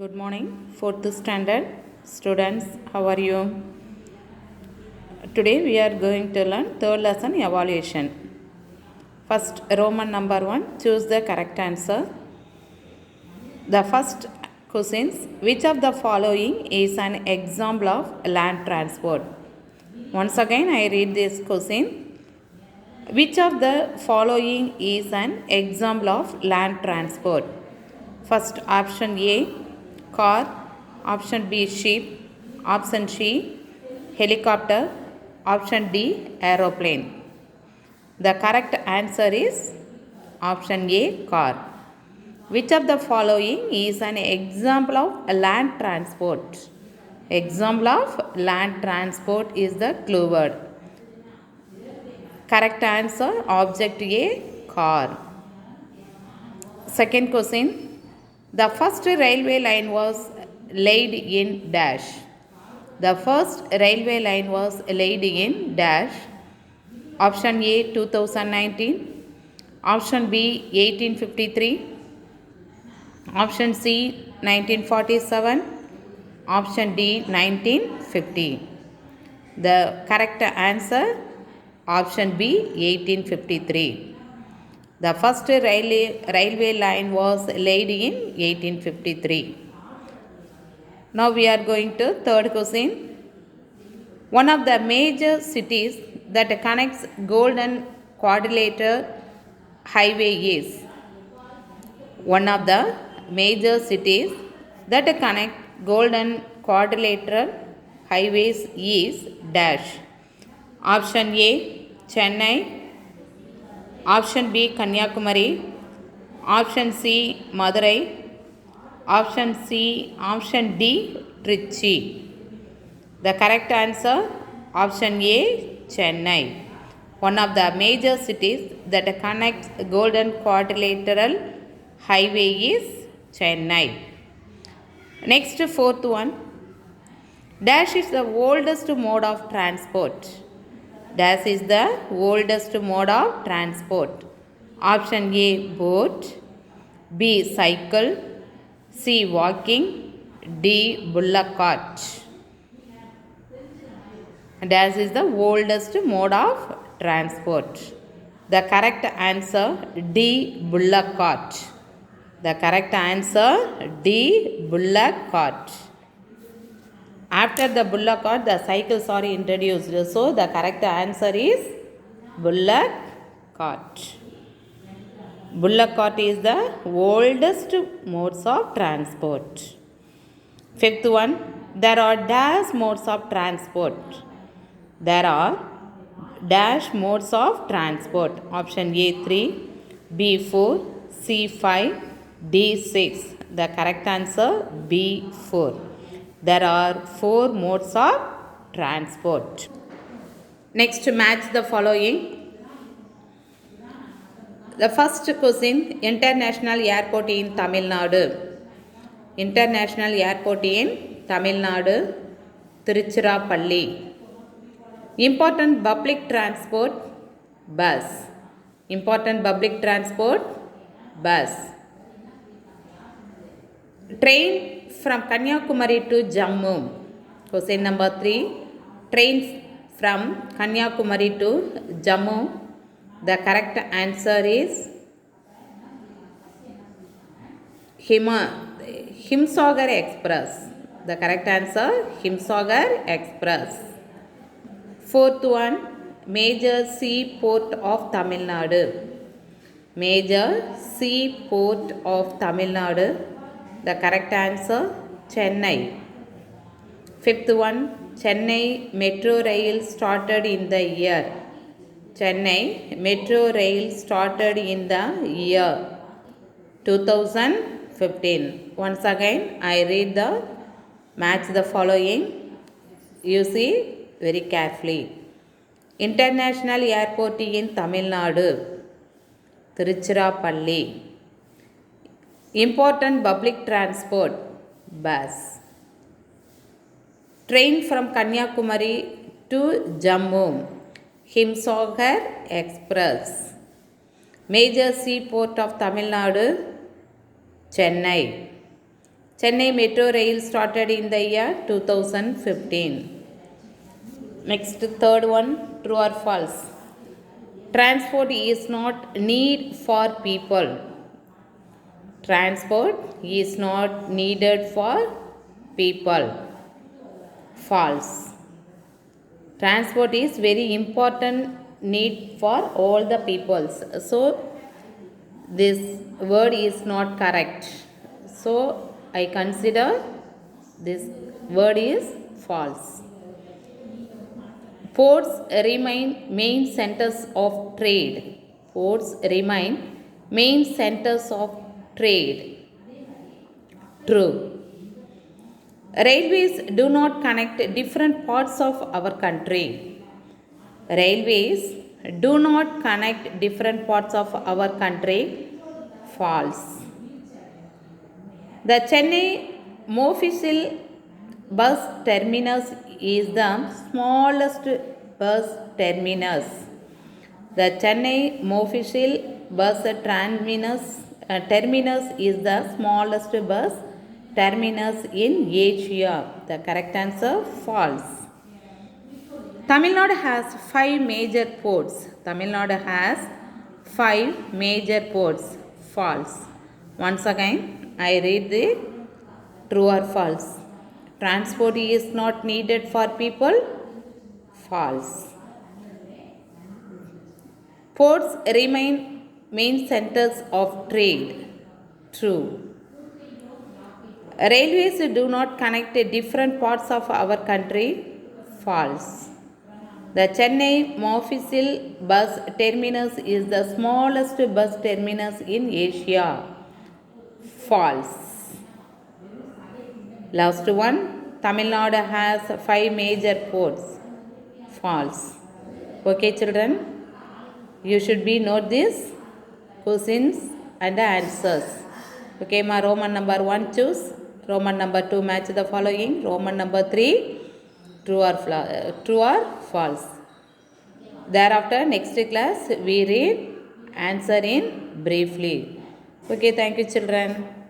Good morning, 4th standard students. How are you? Today we are going to learn third lesson evaluation. First, Roman number 1, choose the correct answer. The first questions, which of the following is an example of land transport? Once again, I read this question. Which of the following is an example of land transport? First, option A, car. Option B, ship. Option C, helicopter. Option D, aeroplane. The correct answer is option A, car. Which of the following is an example of land transport? Example of land transport is the clue word. Correct answer, object A, car. Second question. The first railway line was laid in dash. The first railway line was laid in dash. Option A 2019. Option B 1853. Option C 1947. Option D 1950. The correct answer, option B 1853. The first railway line was laid in 1853. Now we are going to third question. One of the major cities that connects Golden Quadrilateral Highway is. One of the major cities that connect Golden Quadrilateral Highways is dash. Option A, Chennai. Option B, Kanyakumari. Option C, Madurai. Option D, Trichy. The correct answer, option A, Chennai. One of the major cities that connects Golden Quadrilateral Highway is Chennai. Next, fourth one. Dash is the oldest mode of transport. Dash is the oldest mode of transport. Option A, boat. B, cycle. C, walking. D, bullock cart. Dash is the oldest mode of transport. The correct answer, D, bullock cart. The correct answer, D, bullock cart. After the bullock cart, the cycles are introduced. So, the correct answer is bullock cart. Bullock cart is the oldest modes of transport. Fifth one, there are dash modes of transport. There are dash modes of transport. Option A 3, B 4, C 5, D 6. The correct answer, B 4. There are 4 modes of transport. Next, match the following. The first question, international airport in Tamil Nadu. International airport in Tamil Nadu, Tiruchirappalli. Important public transport, bus. Important public transport, bus. Train from Kanyakumari to Jammu. Question number 3. Trains from Kanyakumari to Jammu. The correct answer is Himsagar Express. The correct answer, Himsagar Express. Fourth one, major seaport of Tamil Nadu. Major seaport of Tamil Nadu. The correct answer, Chennai. Fifth one, Chennai Metro Rail started in the year. Chennai Metro Rail started in the year 2015. Once again, I read the match the following. You see very carefully. International airport in Tamil Nadu, Tiruchirappalli. Important public transport, bus. Train from Kanyakumari to Jammu, Himsagar Express. Major seaport of Tamil Nadu, Chennai. Chennai Metro Rail started in the year 2015. Next, third one, true or false? Transport is not need for people. Transport is not needed for people. False. Transport is very important need for all the peoples. So this word is not correct. So I consider this word is false. Ports remain main centers of trade. Ports remain main centers of trade. True. Railways do not connect different parts of our country. Railways do not connect different parts of our country. False. The Chennai Mofussil bus terminus is the smallest bus terminus. The Chennai Mofussil bus terminus is the smallest bus terminus in Asia. The correct answer, false. Tamil Nadu has 5 major ports. Tamil Nadu has 5 major ports. False. Once again, I read the true or false. Transport is not needed for people. False. Ports remain main centers of trade. True. Railways do not connect different parts of our country. False. The Chennai Mofussil bus terminus is the smallest bus terminus in Asia. False. Last one, Tamil Nadu has 5 major ports. False. Okay, children, you should be note these questions and the answers. Okay, ma Roman number 1 choose. Roman number 2 match the following. Roman number 3 true or false. Thereafter, next class we read answer in briefly. Okay, thank you, children.